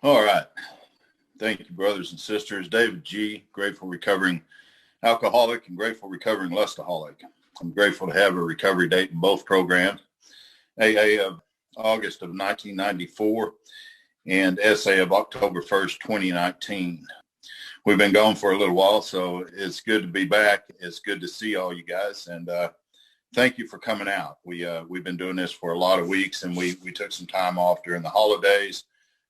All right. Thank you, brothers and sisters. David G., grateful recovering alcoholic and grateful recovering lustaholic. I'm grateful to have a recovery date in both programs. AA of August of 1994 and SA of October 1st, 2019. We've been gone for a little while, so it's good to be back. It's good to see all you guys, and thank you for coming out. We've been doing this for a lot of weeks, and we took some time off during the holidays,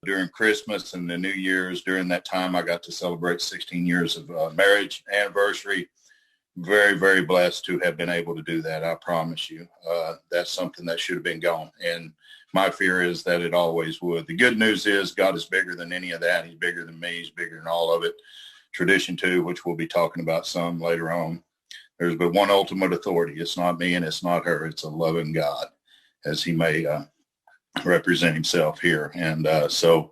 during Christmas and the New Year's. During that time, I got to celebrate 16 years of marriage anniversary. Very, very blessed to have been able to do that. I promise you, that's something that should have been gone. And my fear is that it always would. The good news is God is bigger than any of that. He's bigger than me. He's bigger than all of it. Tradition 2, which we'll be talking about some later on. There's but one ultimate authority. It's not me and it's not her. It's a loving God, as he may represent himself here. And so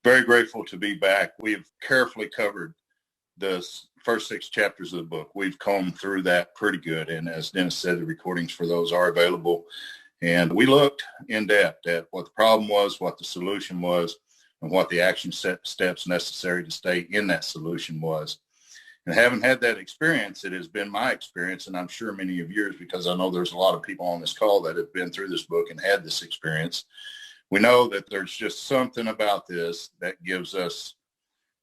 very grateful to be back. We've carefully covered the first 6 chapters of the book. We've combed through that pretty good. And as Dennis said, the recordings for those are available. And we looked in depth at what the problem was, what the solution was, and what the action steps necessary to stay in that solution was. And having had that experience, it has been my experience, and I'm sure many of yours, because I know there's a lot of people on this call that have been through this book and had this experience. We know that there's just something about this that gives us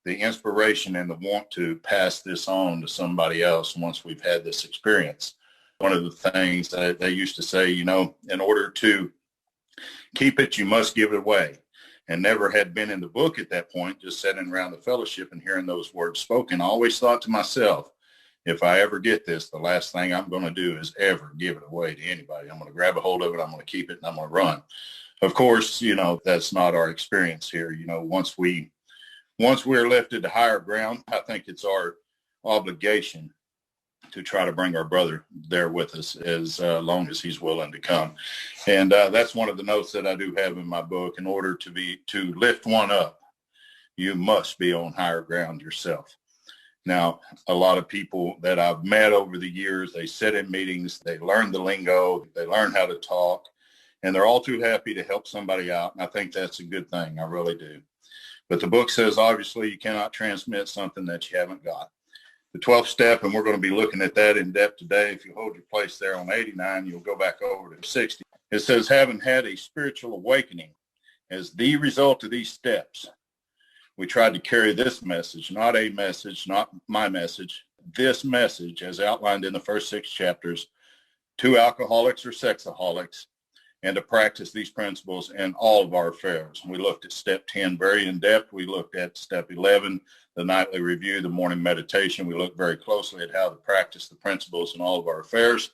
the inspiration and the want to pass this on to somebody else once we've had this experience. One of the things that they used to say, you know, in order to keep it, you must give it away. And never had been in the book at that point, just sitting around the fellowship and hearing those words spoken. I always thought to myself, if I ever get this, the last thing I'm going to do is ever give it away to anybody. I'm going to grab a hold of it, I'm going to keep it, and I'm going to run. Of course, you know, that's not our experience here. You know, once we're lifted to higher ground, I think it's our obligation to try to bring our brother there with us as long as he's willing to come. And that's one of the notes that I do have in my book. In order to lift one up, you must be on higher ground yourself. Now, a lot of people that I've met over the years, they sit in meetings, they learn the lingo, they learn how to talk, and they're all too happy to help somebody out. And I think that's a good thing. I really do. But the book says, obviously, you cannot transmit something that you haven't got. The 12th step, and we're going to be looking at that in depth today. If you hold your place there on 89, you'll go back over to 60. It says, having had a spiritual awakening as the result of these steps, we tried to carry this message, not a message, not my message, this message as outlined in the first 6 chapters to alcoholics or sexaholics, and to practice these principles in all of our affairs. We looked at step 10 very in depth. We looked at step 11, the nightly review, the morning meditation. We looked very closely at how to practice the principles in all of our affairs.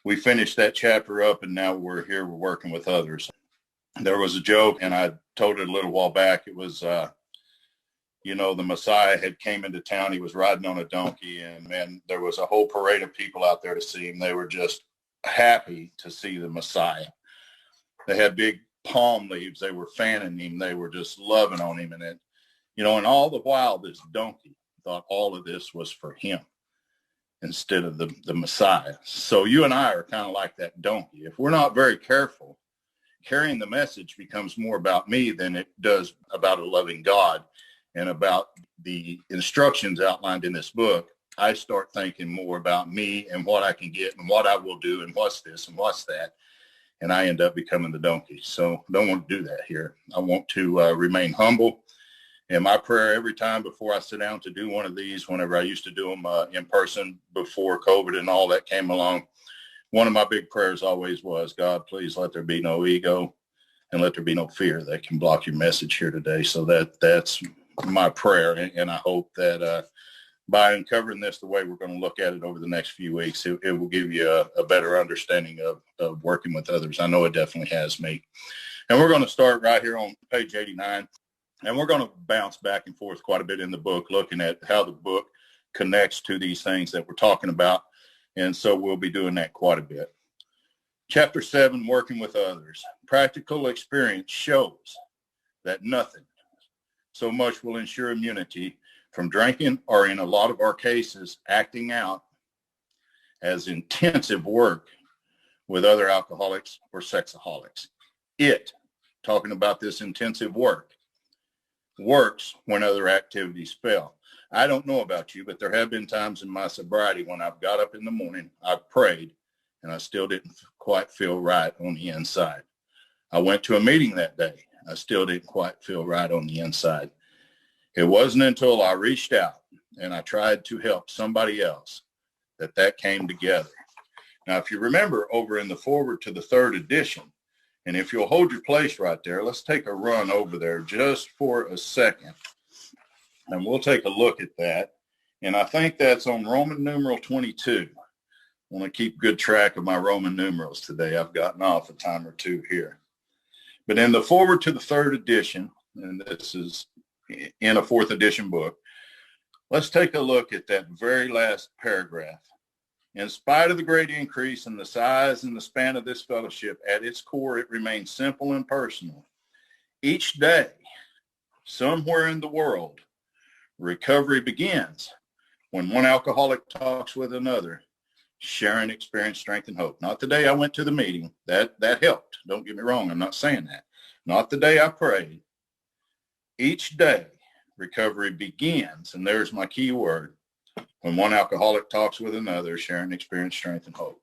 We finished that chapter up, and now we're working with others. There was a joke, and I told it a little while back. It was, you know, the Messiah had came into town. He was riding on a donkey, and man, there was a whole parade of people out there to see him. They were just happy to see the Messiah. They had big palm leaves. They were fanning him. They were just loving on him. And it, you know, and all the while, this donkey thought all of this was for him instead of the Messiah. So you and I are kind of like that donkey. If we're not very careful, carrying the message becomes more about me than it does about a loving God and about the instructions outlined in this book. I start thinking more about me and what I can get and what I will do and what's this and what's that. And I end up becoming the donkey. So I don't want to do that here. I want to remain humble. And my prayer every time before I sit down to do one of these, whenever I used to do them in person before COVID and all that came along, one of my big prayers always was, God, please let there be no ego and let there be no fear that can block your message here today. So that's my prayer. And I hope that by uncovering this the way we're going to look at it over the next few weeks, it will give you a better understanding of working with others. I know it definitely has me. And we're going to start right here on page 89. And we're going to bounce back and forth quite a bit in the book, looking at how the book connects to these things that we're talking about. And so we'll be doing that quite a bit. Chapter 7, working with others. Practical experience shows that nothing so much will ensure immunity from drinking, or in a lot of our cases, acting out, as intensive work with other alcoholics or sexaholics. Talking about this intensive work, works when other activities fail. I don't know about you, but there have been times in my sobriety when I've got up in the morning, I've prayed, and I still didn't quite feel right on the inside. I went to a meeting that day. I still didn't quite feel right on the inside. It wasn't until I reached out and I tried to help somebody else that came together. Now, if you remember over in the forward to the third edition, and if you'll hold your place right there, let's take a run over there just for a second. And we'll take a look at that. And I think that's on Roman numeral 22. I want to keep good track of my Roman numerals today. I've gotten off a time or two here. But in the forward to the third edition, and this is in a fourth edition book, let's take a look at that very last paragraph. In spite of the great increase in the size and the span of this fellowship, at its core, it remains simple and personal. Each day, somewhere in the world, recovery begins when one alcoholic talks with another, sharing experience, strength, and hope. Not the day I went to the meeting. That helped. Don't get me wrong. I'm not saying that. Not the day I prayed. Each day, recovery begins, and there's my key word, when one alcoholic talks with another, sharing experience, strength, and hope.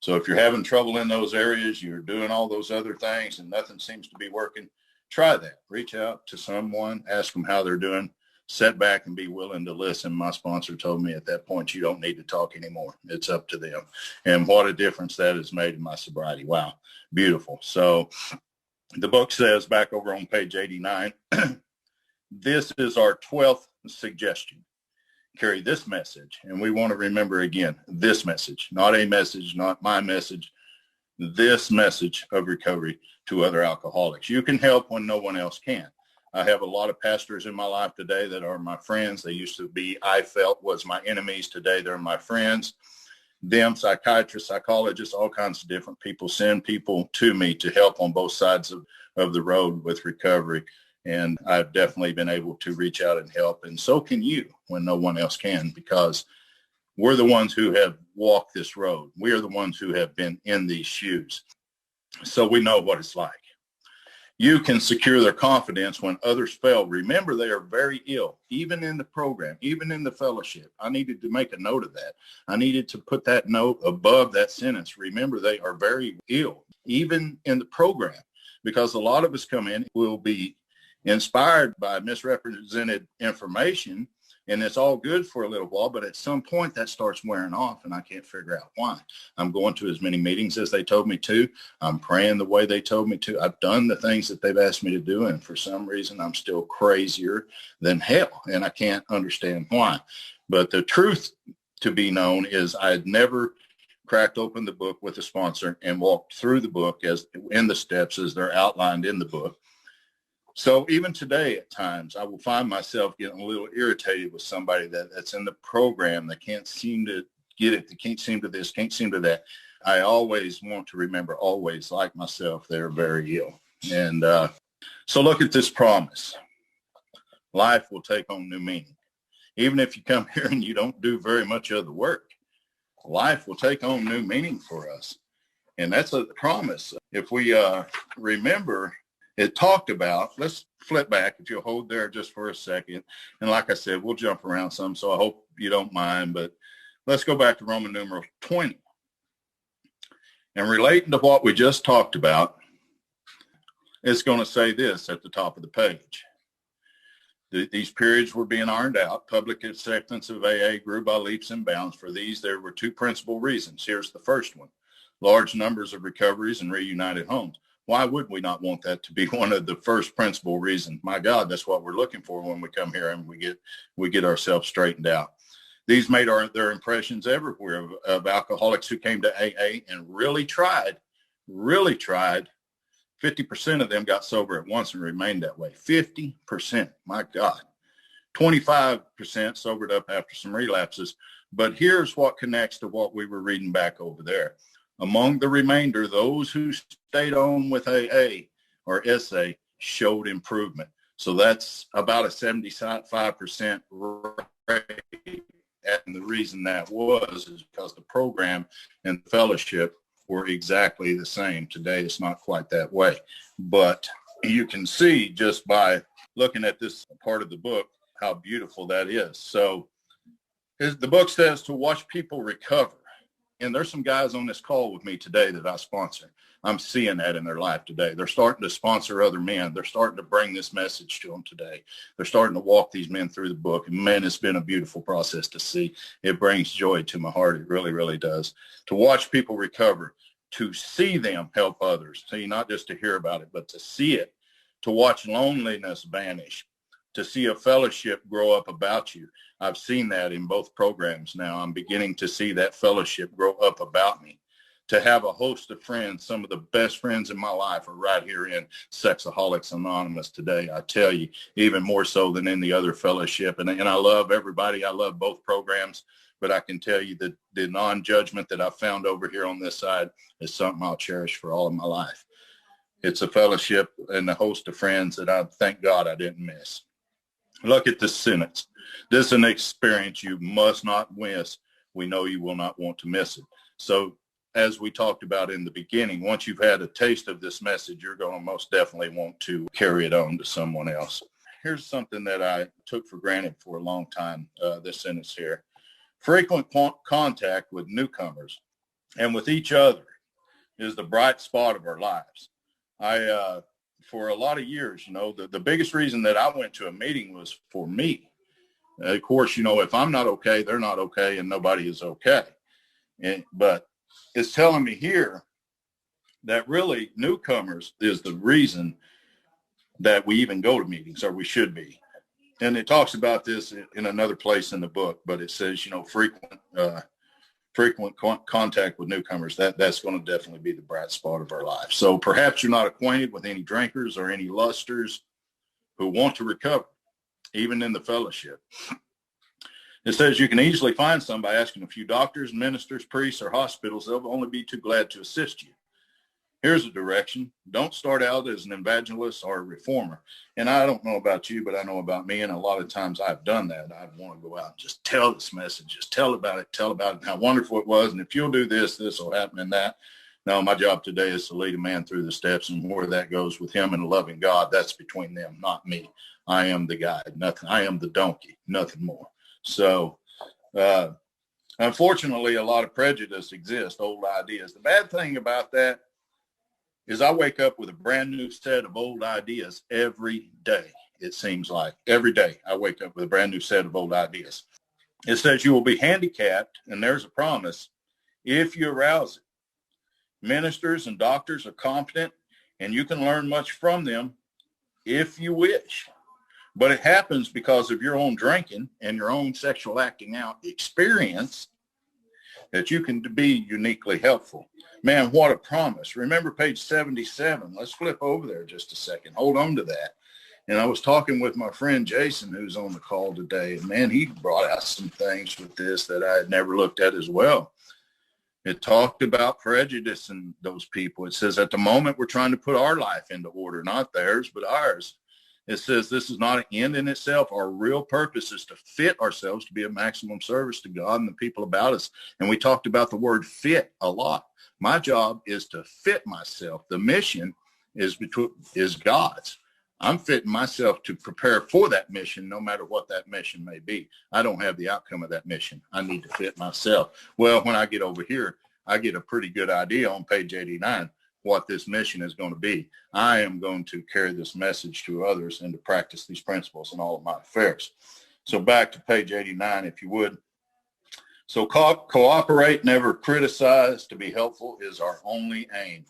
So if you're having trouble in those areas, you're doing all those other things, and nothing seems to be working, try that. Reach out to someone, ask them how they're doing, sit back and be willing to listen. My sponsor told me at that point, you don't need to talk anymore. It's up to them. And what a difference that has made in my sobriety. Wow. Beautiful. So the book says back over on page 89, this is our 12th suggestion. Carry this message. And we want to remember again, this message, not a message, not my message, this message of recovery to other alcoholics. You can help when no one else can. I have a lot of pastors in my life today that are my friends. They used to be, I felt, was my enemies. Today, they're my friends. Them, psychiatrists, psychologists, all kinds of different people send people to me to help on both sides of the road with recovery. And I've definitely been able to reach out and help. And so can you when no one else can, because we're the ones who have walked this road. We are the ones who have been in these shoes. So we know what it's like. You can secure their confidence when others fail. Remember, they are very ill, even in the program, even in the fellowship. I needed to make a note of that. I needed to put that note above that sentence. Remember, they are very ill, even in the program, because a lot of us come in, will be inspired by misrepresented information, and it's all good for a little while, but at some point that starts wearing off, and I can't figure out why. I'm going to as many meetings as they told me to. I'm praying the way they told me to. I've done the things that they've asked me to do, and for some reason I'm still crazier than hell, and I can't understand why. But the truth to be known is I had never cracked open the book with a sponsor and walked through the book as in the steps as they're outlined in the book. So even today, at times, I will find myself getting a little irritated with somebody that's in the program that can't seem to get it, that can't seem to this, can't seem to that. I always want to remember, always, like myself, they're very ill. And so look at this promise. Life will take on new meaning. Even if you come here and you don't do very much of the work, life will take on new meaning for us. And that's a promise. If we remember, it talked about, let's flip back if you'll hold there just for a second. And like I said, we'll jump around some, so I hope you don't mind, but let's go back to Roman numeral 20. And relating to what we just talked about, it's going to say this at the top of the page. These periods were being ironed out. Public acceptance of AA grew by leaps and bounds. For these, there were two principal reasons. Here's the first one. Large numbers of recoveries and reunited homes. Why would we not want that to be one of the first principal reasons? My God, that's what we're looking for when we come here and we get ourselves straightened out. These made their impressions everywhere of alcoholics who came to AA and really tried. 50% of them got sober at once and remained that way. 50%, my God. 25% sobered up after some relapses. But here's what connects to what we were reading back over there. Among the remainder, those who stayed on with AA or SA showed improvement. So that's about a 75% rate. And the reason that was is because the program and fellowship were exactly the same. Today, it's not quite that way. But you can see just by looking at this part of the book, how beautiful that is. So the book says to watch people recover. And there's some guys on this call with me today that I sponsor. I'm seeing that in their life today. They're starting to sponsor other men. They're starting to bring this message to them today. They're starting to walk these men through the book. And man, it's been a beautiful process to see. It brings joy to my heart. It really, really does. To watch people recover, to see them help others. See, not just to hear about it, but to see it. To watch loneliness vanish. To see a fellowship grow up about you. I've seen that in both programs now. I'm beginning to see that fellowship grow up about me. To have a host of friends, some of the best friends in my life are right here in Sexaholics Anonymous today. I tell you, even more so than in the other fellowship. And I love everybody. I love both programs. But I can tell you that the non-judgment that I found over here on this side is something I'll cherish for all of my life. It's a fellowship and a host of friends that I thank God I didn't miss. Look at this sentence. This is an experience you must not miss. We know you will not want to miss it. So as we talked about in the beginning, once you've had a taste of this message, you're going to most definitely want to carry it on to someone else. Here's something that I took for granted for a long time, this sentence here. Frequent contact with newcomers and with each other is the bright spot of our lives. For a lot of years, the biggest reason that I went to a meeting was for me. Of course, if I'm not okay, they're not okay, and nobody is okay. But it's telling me here that really newcomers is the reason that we even go to meetings, or we should be. And it talks about this in another place in the book, but it says, frequent contact with newcomers, that's going to definitely be the bright spot of our life. So perhaps you're not acquainted with any drinkers or any lusters who want to recover, even in the fellowship. It says you can easily find some by asking a few doctors, ministers, priests, or hospitals. They'll only be too glad to assist you. Here's a direction. Don't start out as an evangelist or a reformer. And I don't know about you, but I know about me. And a lot of times I've done that. I want to go out and just tell this message, just tell about it, and how wonderful it was. And if you'll do this, this will happen and that. No, my job today is to lead a man through the steps, and where that goes with him and loving God, that's between them, not me. I am the guide, nothing. I am the donkey, nothing more. So, unfortunately, a lot of prejudice exists, old ideas. The bad thing about that is I wake up with a brand new set of old ideas every day. It seems like every day I wake up with a brand new set of old ideas. It says you will be handicapped, and there's a promise, if you arouse it. Ministers and doctors are competent, and you can learn much from them if you wish. But it happens because of your own drinking and your own sexual acting out experience that you can be uniquely helpful. Man, what a promise. Remember page 77. Let's flip over there just a second. Hold on to that. And I was talking with my friend Jason, who's on the call today. And man, he brought out some things with this that I had never looked at as well. It talked about prejudice in those people. It says at the moment we're trying to put our life into order, not theirs, but ours. It says this is not an end in itself. Our real purpose is to fit ourselves to be of maximum service to God and the people about us. And we talked about the word fit a lot. My job is to fit myself. The mission is God's. I'm fitting myself to prepare for that mission, no matter what that mission may be. I don't have the outcome of that mission. I need to fit myself. Well, when I get over here, I get a pretty good idea on page 89 what this mission is going to be. I am going to carry this message to others and to practice these principles in all of my affairs. So back to page 89, if you would. So cooperate, never criticize. To be helpful is our only aim.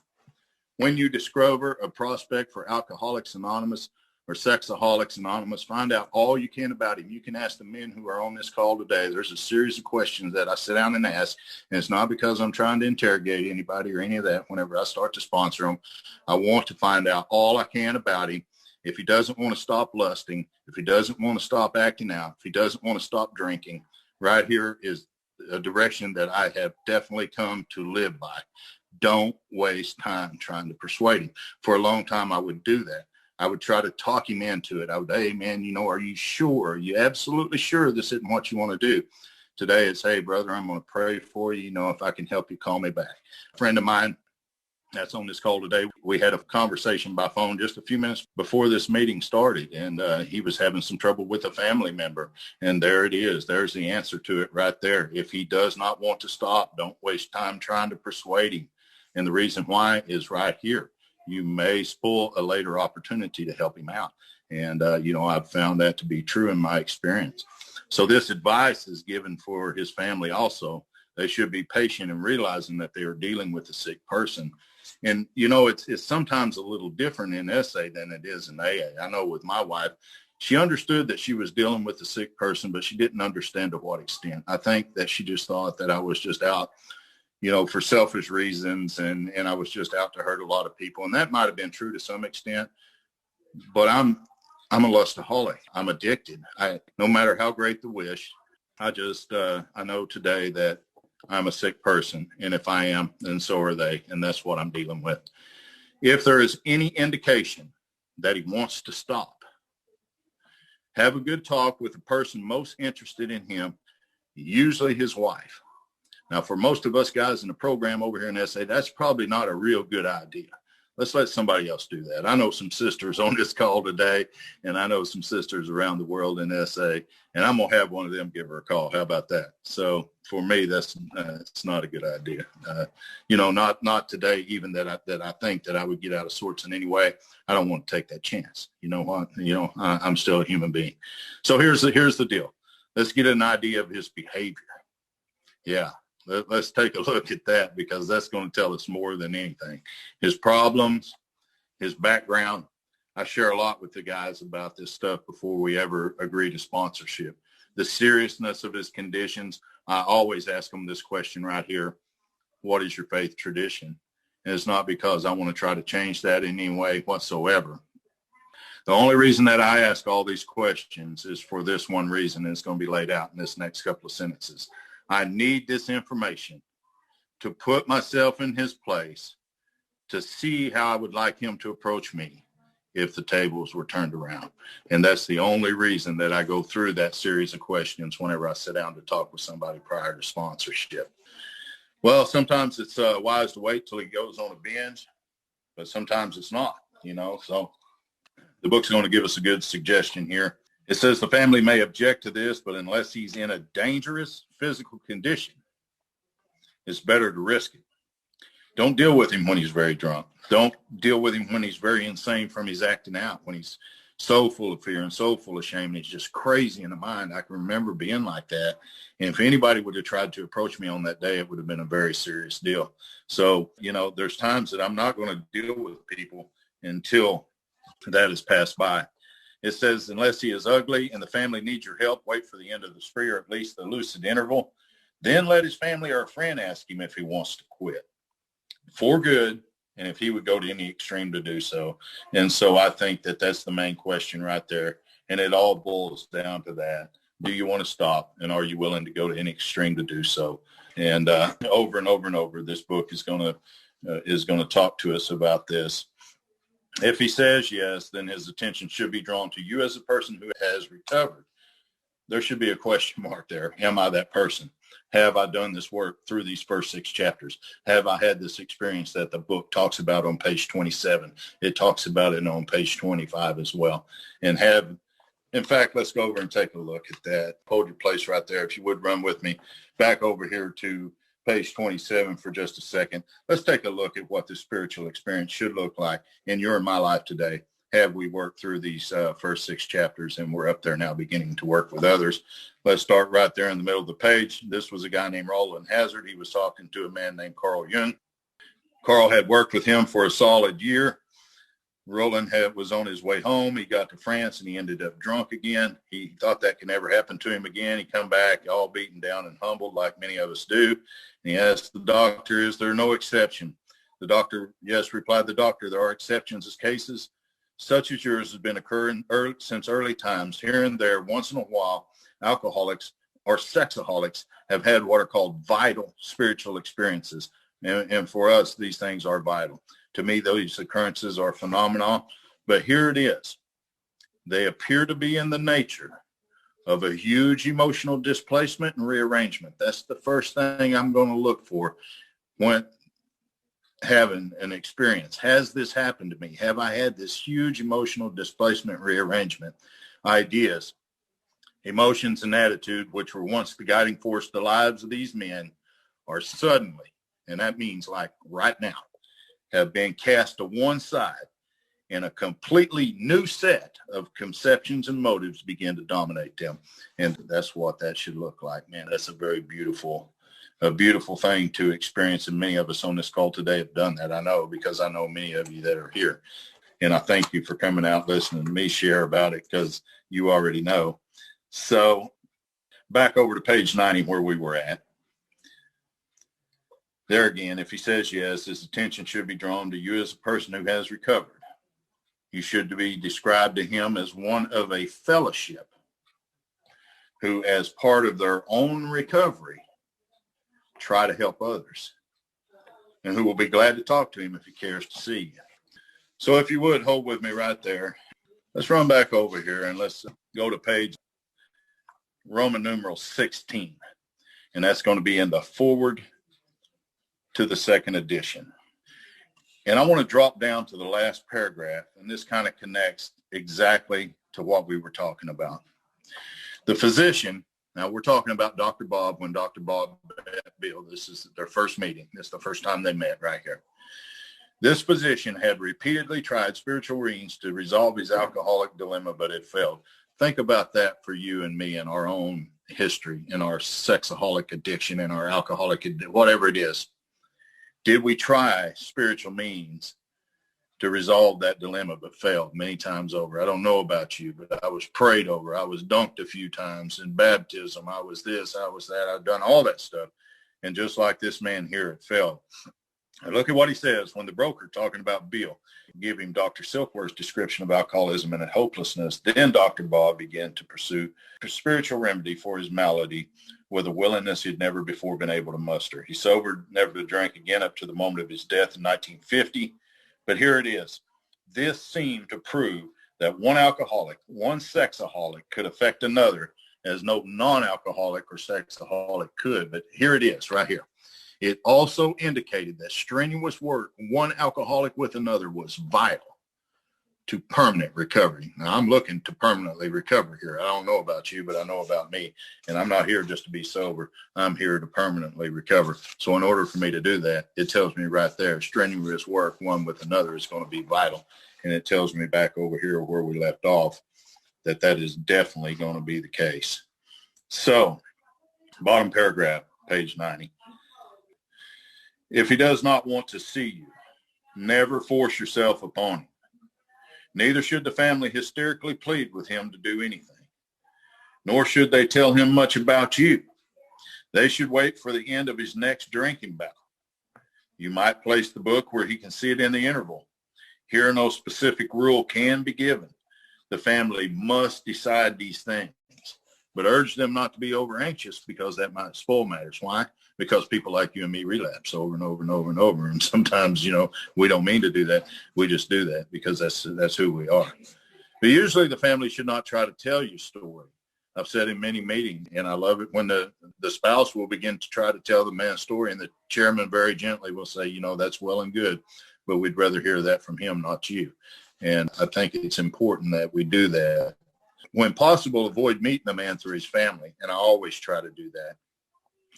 When you discover a prospect for Alcoholics Anonymous or Sexaholics Anonymous, find out all you can about him. You can ask the men who are on this call today. There's a series of questions that I sit down and ask, and it's not because I'm trying to interrogate anybody or any of that. Whenever I start to sponsor them, I want to find out all I can about him. If he doesn't want to stop lusting, if he doesn't want to stop acting out, if he doesn't want to stop drinking, right here is a direction that I have definitely come to live by. Don't waste time trying to persuade him. For a long time, I would do that. I would try to talk him into it. I would, hey, man, are you sure? Are you absolutely sure this isn't what you want to do? Today it's, hey, brother, I'm going to pray for you. If I can help you, call me back. A friend of mine that's on this call today. We had a conversation by phone just a few minutes before this meeting started, and he was having some trouble with a family member. And there it is. There's the answer to it right there. If he does not want to stop, don't waste time trying to persuade him. And the reason why is right here. You may spoil a later opportunity to help him out. And, I've found that to be true in my experience. So this advice is given for his family also. They should be patient in realizing that they are dealing with a sick person. And, it's sometimes a little different in SA than it is in AA. I know with my wife, she understood that she was dealing with a sick person, but she didn't understand to what extent. I think that she just thought that I was just out, for selfish reasons, and I was just out to hurt a lot of people. And that might have been true to some extent, but I'm a lustaholic. I'm addicted. No matter how great the wish, I know today that I'm a sick person, and if I am, then so are they, and that's what I'm dealing with. If there is any indication that he wants to stop, have a good talk with the person most interested in him, usually his wife. Now, for most of us guys in the program over here in SA, that's probably not a real good idea. Let's let somebody else do that. I know some sisters on this call today, and I know some sisters around the world in SA, and I'm going to have one of them give her a call. How about that? So for me, that's it's not a good idea. Not today, even that I think that I would get out of sorts in any way. I don't want to take that chance. You know what? I'm still a human being. So here's the deal. Let's get an idea of his behavior. Yeah. Let's take a look at that, because that's going to tell us more than anything. His problems, his background. I share a lot with the guys about this stuff before we ever agree to sponsorship. The seriousness of his conditions. I always ask them this question right here. What is your faith tradition? And it's not because I want to try to change that in any way whatsoever. The only reason that I ask all these questions is for this one reason, and it's going to be laid out in this next couple of sentences. I need this information to put myself in his place, to see how I would like him to approach me if the tables were turned around. And that's the only reason that I go through that series of questions whenever I sit down to talk with somebody prior to sponsorship. Well, sometimes it's wise to wait till he goes on a binge, but sometimes it's not, So the book's going to give us a good suggestion here. It says the family may object to this, but unless he's in a dangerous physical condition, it's better to risk it. Don't deal with him when he's very drunk. Don't deal with him when he's very insane from his acting out, when he's so full of fear and so full of shame and he's just crazy in the mind. I can remember being like that. And if anybody would have tried to approach me on that day, it would have been a very serious deal. So, there's times that I'm not going to deal with people until that has passed by. It says, unless he is ugly and the family needs your help, wait for the end of the spree or at least the lucid interval. Then let his family or a friend ask him if he wants to quit for good and if he would go to any extreme to do so. And so I think that that's the main question right there. And it all boils down to that. Do you want to stop? And are you willing to go to any extreme to do so? And over and over and over, this book is going to talk to us about this. If he says yes, then his attention should be drawn to you as a person who has recovered. There should be a question mark there. Am I that person? Have I done this work through these first 6 chapters? Have I had this experience that the book talks about on page 27? It talks about it on page 25 as well. In fact, let's go over and take a look at that. Hold your place right there. If you would run with me back over here to page 27 for just a second. Let's take a look at what the spiritual experience should look like in your and my life today. Have we worked through these first 6 chapters, and we're up there now beginning to work with others. Let's start right there in the middle of the page. This was a guy named Roland Hazard. He was talking to a man named Carl Jung. Carl had worked with him for a solid year. Roland was on his way home. He got to France and he ended up drunk again. He thought that could never happen to him again. He come back all beaten down and humbled like many of us do. And he asked the doctor, is there no exception? The doctor, yes, replied the doctor, there are exceptions as cases such as yours has been occurring since early times. Here and there, once in a while, alcoholics or sexaholics have had what are called vital spiritual experiences. And for us, these things are vital. To me, those occurrences are phenomenal. But here it is. They appear to be in the nature of a huge emotional displacement and rearrangement. That's the first thing I'm going to look for. having an experience. Has this happened to me? Have I had this huge emotional displacement rearrangement? Ideas, emotions, and attitude, which were once the guiding force of the lives of these men, are suddenly, and that means like right now, have been cast to one side, and a completely new set of conceptions and motives begin to dominate them. And that's what that should look like, man. That's a very beautiful thing to experience. And many of us on this call today have done that. I know, because I know many of you that are here. And I thank you for coming out, listening to me share about it, because you already know. So back over to page 90 where we were at. There again, if he says yes, his attention should be drawn to you as a person who has recovered. You should be described to him as one of a fellowship who, as part of their own recovery, try to help others, and who will be glad to talk to him if he cares to see you. So if you would, hold with me right there. Let's run back over here and let's go to page Roman numeral 16. And that's going to be in the forward to the second edition. And I want to drop down to the last paragraph, and this kind of connects exactly to what we were talking about. The physician, now we're talking about Dr. Bob when Dr. Bob met Bill. This is their first meeting. This is the first time they met right here. This physician had repeatedly tried spiritual readings to resolve his alcoholic dilemma, but it failed. Think about that for you and me in our own history, in our sexaholic addiction, in our alcoholic, whatever it is. Did we try spiritual means to resolve that dilemma, but failed many times over? I don't know about you, but I was prayed over. I was dunked a few times in baptism. I was this, I was that. I've done all that stuff. And just like this man here, it failed. And look at what he says when the broker, talking about Bill, gave him Dr. Silkworth's description of alcoholism and hopelessness. Then Dr. Bob began to pursue a spiritual remedy for his malady with a willingness he had never before been able to muster. He sobered, never to drink again up to the moment of his death in 1950. But here it is. This seemed to prove that one alcoholic, one sexaholic, could affect another as no non-alcoholic or sexaholic could. But here it is right here. It also indicated that strenuous work, one alcoholic with another, was vital to permanent recovery. Now, I'm looking to permanently recover here. I don't know about you, but I know about me. And I'm not here just to be sober. I'm here to permanently recover. So in order for me to do that, it tells me right there, strenuous work, one with another, is going to be vital. And it tells me back over here where we left off that that is definitely going to be the case. So bottom paragraph, page 90. If he does not want to see you, never force yourself upon him. Neither should the family hysterically plead with him to do anything, nor should they tell him much about you. They should wait for the end of his next drinking bout. You might place the book where he can see it in the interval. Here, no specific rule can be given. The family must decide these things, but urge them not to be over anxious, because that might spoil matters. Why? Because people like you and me relapse over and over and over and over. And sometimes, we don't mean to do that. We just do that because that's who we are. But usually the family should not try to tell you story. I've said in many meetings, and I love it when the spouse will begin to try to tell the man's story, and the chairman very gently will say, that's well and good, but we'd rather hear that from him, not you. And I think it's important that we do that. When possible, avoid meeting the man through his family, and I always try to do that.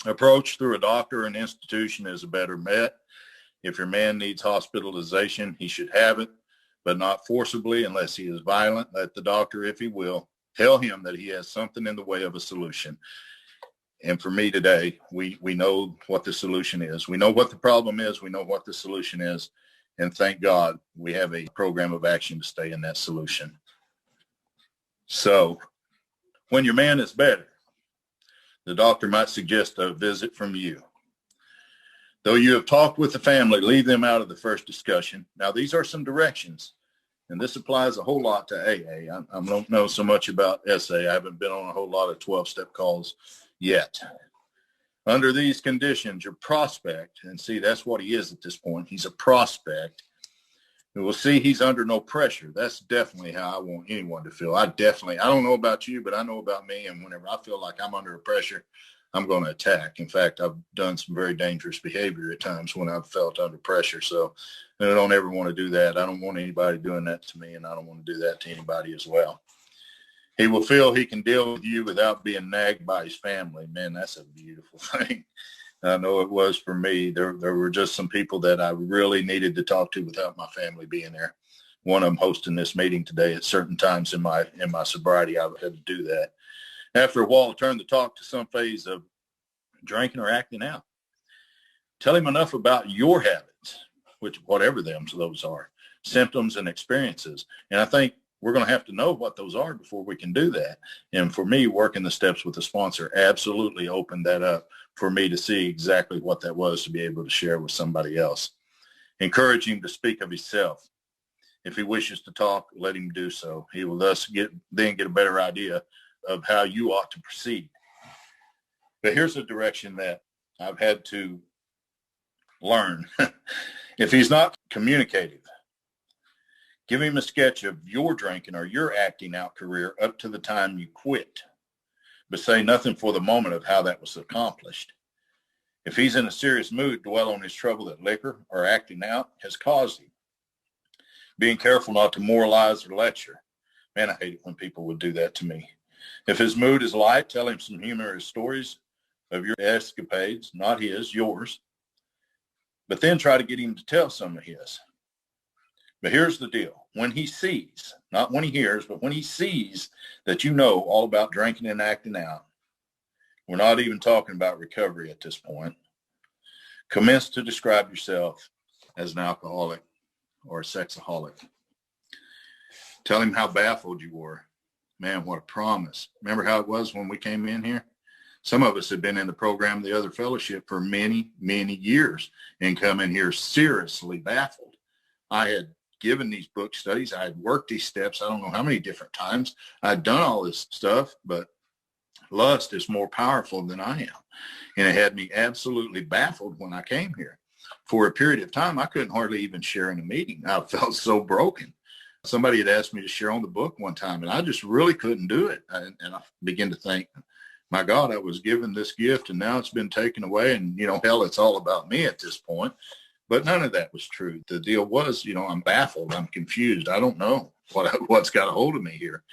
Approach through a doctor or an institution is a better bet. If your man needs hospitalization, he should have it, but not forcibly unless he is violent. Let the doctor, if he will, tell him that he has something in the way of a solution. And for me today, we know what the solution is. We know what the problem is. We know what the solution is. And thank God we have a program of action to stay in that solution. So when your man is better, the doctor might suggest a visit from you. Though you have talked with the family, leave them out of the first discussion. Now, these are some directions, and this applies a whole lot to AA. I don't know so much about SA. I haven't been on a whole lot of 12-step calls yet. Under these conditions, your prospect, and see, that's what he is at this point. He's a prospect. And we'll see he's under no pressure. That's definitely how I want anyone to feel. I don't know about you, but I know about me. And whenever I feel like I'm under pressure, I'm going to attack. In fact, I've done some very dangerous behavior at times when I've felt under pressure. So I don't ever want to do that. I don't want anybody doing that to me, and I don't want to do that to anybody as well. He will feel he can deal with you without being nagged by his family. Man, that's a beautiful thing. I know it was for me. There were just some people that I really needed to talk to without my family being there. One of them hosting this meeting today. At certain times in my sobriety, I had to do that. After a while, turn the talk to some phase of drinking or acting out. Tell him enough about your habits, which whatever those are, symptoms and experiences. And I think we're going to have to know what those are before we can do that. And for me, working the steps with the sponsor absolutely opened that up for me to see exactly what that was to be able to share with somebody else. Encourage him to speak of himself. If he wishes to talk, let him do so. He will thus get a better idea of how you ought to proceed. But here's a direction that I've had to learn. If he's not communicative, give him a sketch of your drinking or your acting out career up to the time you quit, but say nothing for the moment of how that was accomplished. If he's in a serious mood, dwell on his trouble that liquor or acting out has caused him. Being careful not to moralize or lecture. Man, I hate it when people would do that to me. If his mood is light, tell him some humorous stories of your escapades, not his, yours. But then try to get him to tell some of his. But here's the deal. When he sees, not when he hears, but when he sees that you know all about drinking and acting out, we're not even talking about recovery at this point, commence to describe yourself as an alcoholic or a sexaholic. Tell him how baffled you were. Man, what a promise. Remember how it was when we came in here? Some of us had been in the program, the other fellowship, for many, many years and come in here seriously baffled. I had given these book studies. I had worked these steps. I don't know how many different times. I'd done all this stuff, but lust is more powerful than I am. And it had me absolutely baffled when I came here. For a period of time, I couldn't hardly even share in a meeting. I felt so broken. Somebody had asked me to share on the book one time, and I just really couldn't do it. And I began to think, my God, I was given this gift, and now it's been taken away. And, hell, it's all about me at this point. But none of that was true. The deal was, I'm baffled. I'm confused. I don't know what's got a hold of me here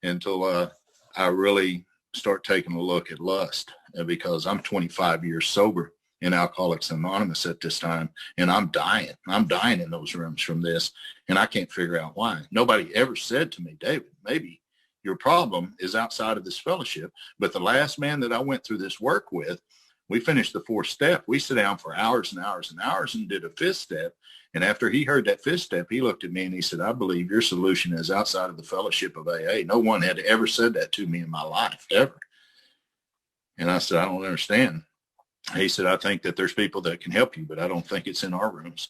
until I really start taking a look at lust, because I'm 25 years sober in Alcoholics Anonymous at this time, and I'm dying. I'm dying in those rooms from this, and I can't figure out why. Nobody ever said to me, David, maybe your problem is outside of this fellowship. But the last man that I went through this work with, we finished the fourth step. We sat down for hours and hours and hours and did a fifth step. And after he heard that fifth step, he looked at me and he said, I believe your solution is outside of the fellowship of AA. No one had ever said that to me in my life, ever. And I said, I don't understand. He said, I think that there's people that can help you, but I don't think it's in our rooms.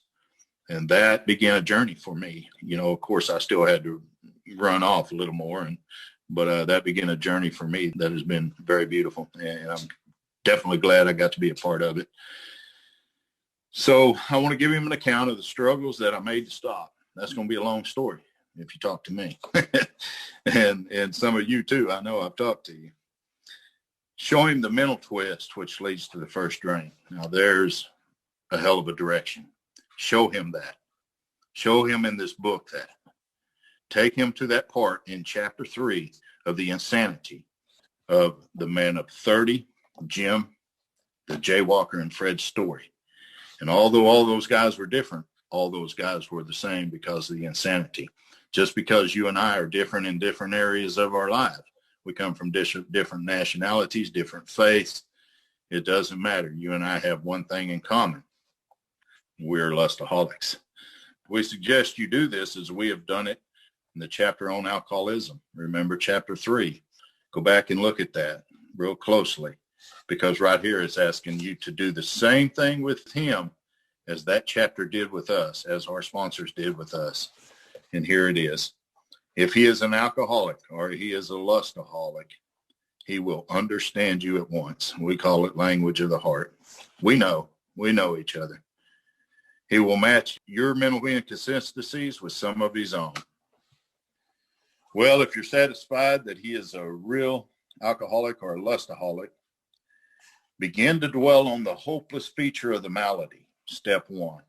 And that began a journey for me. Of course, I still had to run off a little more, but that began a journey for me that has been very beautiful. And I'm definitely glad I got to be a part of it. So I want to give him an account of the struggles that I made to stop. That's going to be a long story if you talk to me. and some of you too, I know I've talked to you. Show him the mental twist, which leads to the first drink. Now there's a hell of a direction. Show him that. Show him in this book that. Take him to that part in chapter 3 of the insanity of the man of 30, Jim, the jaywalker, and Fred's story. And although all those guys were different, all those guys were the same because of the insanity. Just because you and I are different in different areas of our lives, we come from different nationalities, different faiths, it doesn't matter. You and I have one thing in common. We're lustaholics. We suggest you do this as we have done it in the chapter on alcoholism. Remember chapter 3. Go back and look at that real closely, because right here it's asking you to do the same thing with him as that chapter did with us, as our sponsors did with us. And here it is. If he is an alcoholic or he is a lustaholic, he will understand you at once. We call it language of the heart. We know each other. He will match your mental inconsistencies with some of his own. Well, if you're satisfied that he is a real alcoholic or a lustaholic, Begin to dwell on the hopeless feature of the malady. Step 1.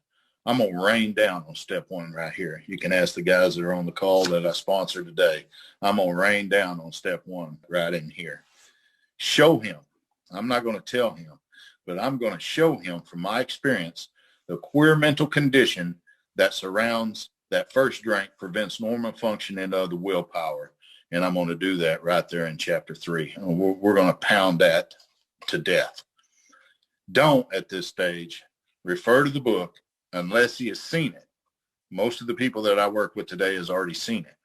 I'm going to rain down on step 1 right here. You can ask the guys that are on the call that I sponsor today. I'm going to rain down on step 1 right in here. Show him. I'm not going to tell him, but I'm going to show him from my experience the queer mental condition that surrounds that first drink, prevents normal functioning of the willpower. And I'm going to do that right there in chapter 3. And we're going to pound that to death. Don't, at this stage, refer to the book unless he has seen it. Most of the people that I work with today has already seen it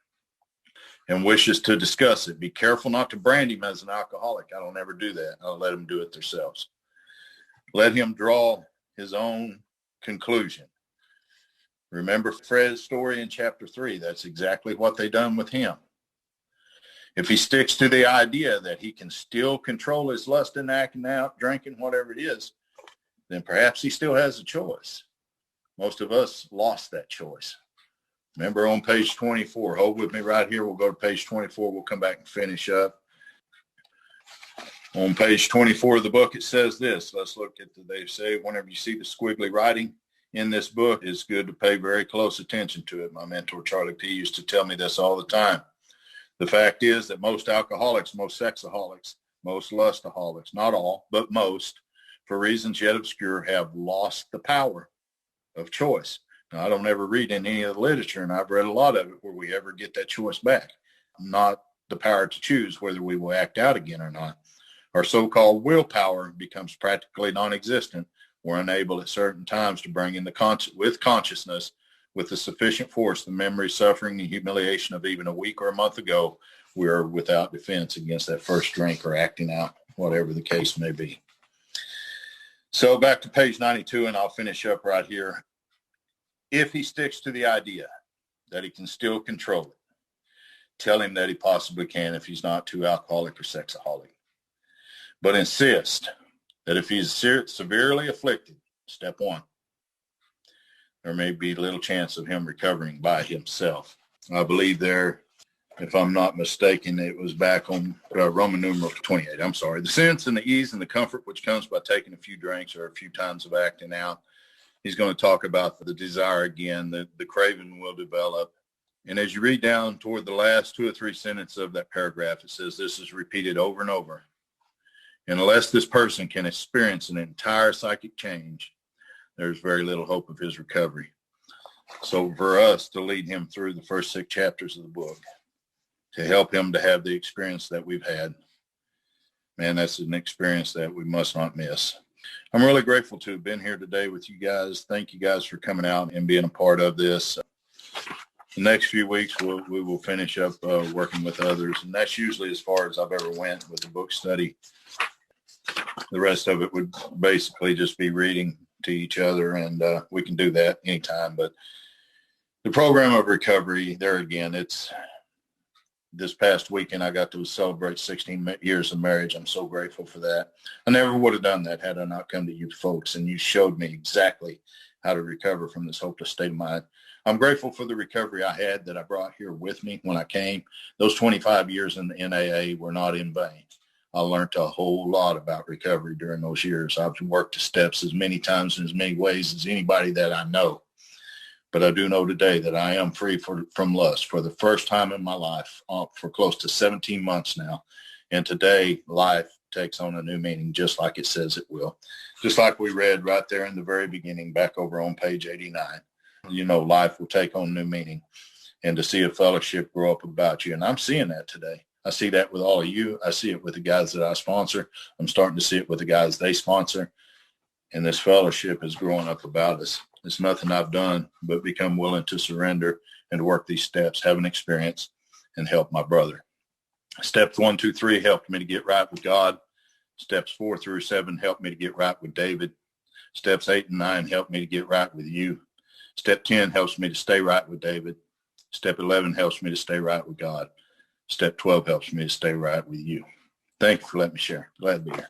and wishes to discuss it. Be careful not to brand him as an alcoholic. I don't ever do that. I'll let them do it themselves. Let him draw his own conclusion. Remember Fred's story in chapter 3. That's exactly what they done with him. If he sticks to the idea that he can still control his lust and acting out, drinking, whatever it is, then perhaps he still has a choice. Most of us lost that choice. Remember on page 24, hold with me right here. We'll go to page 24. We'll come back and finish up. On page 24 of the book, it says this. Let's look at they say whenever you see the squiggly writing in this book, it's good to pay very close attention to it. My mentor, Charlie P., used to tell me this all the time. The fact is that most alcoholics, most sexaholics, most lustaholics, not all, but most, for reasons yet obscure, have lost the power of choice. Now, I don't ever read in any of the literature, and I've read a lot of it, where we ever get that choice back. Not the power to choose whether we will act out again or not. Our so-called willpower becomes practically non-existent. We're unable at certain times to bring in with consciousness, with the sufficient force, the memory, suffering, and humiliation of even a week or a month ago. We're without defense against that first drink or acting out, whatever the case may be. So back to page 92, and I'll finish up right here. If he sticks to the idea that he can still control it, tell him that he possibly can if he's not too alcoholic or sexaholic. But insist that if he's severely afflicted, step 1, there may be little chance of him recovering by himself. I believe there, if I'm not mistaken, it was back on Roman numeral 28. I'm sorry. The sense and the ease and the comfort which comes by taking a few drinks or a few times of acting out. He's going to talk about the desire again, the craving will develop. And as you read down toward the last 2 or 3 sentences of that paragraph, it says this is repeated over and over. And unless this person can experience an entire psychic change, there's very little hope of his recovery. So for us to lead him through the first 6 chapters of the book, to help him to have the experience that we've had, man, that's an experience that we must not miss. I'm really grateful to have been here today with you guys. Thank you guys for coming out and being a part of this. The next few weeks, we will finish up working with others, and that's usually as far as I've ever went with the book study. The rest of it would basically just be reading to each other, and we can do that anytime. But the program of recovery, there again, it's this past weekend I got to celebrate 16 years of marriage. I'm so grateful for that. I never would have done that had I not come to you folks, and you showed me exactly how to recover from this hopeless state of mind. I'm grateful for the recovery I had that I brought here with me when I came. Those 25 years in the NAA were not in vain. I learned a whole lot about recovery during those years. I've worked the steps as many times in as many ways as anybody that I know. But I do know today that I am free from lust for the first time in my life for close to 17 months now. And today, life takes on a new meaning, just like it says it will. Just like we read right there in the very beginning, back over on page 89. You know, life will take on new meaning, and to see a fellowship grow up about you. And I'm seeing that today. I see that with all of you. I see it with the guys that I sponsor. I'm starting to see it with the guys they sponsor. And this fellowship is growing up about us. It's nothing I've done but become willing to surrender and to work these steps, have an experience, and help my brother. Steps 1, 2, 3 helped me to get right with God. Steps 4 through 7 helped me to get right with David. Steps 8 and 9 helped me to get right with you. Step 10 helps me to stay right with David. Step 11 helps me to stay right with God. Step 12 helps me to stay right with you. Thank you for letting me share. Glad to be here.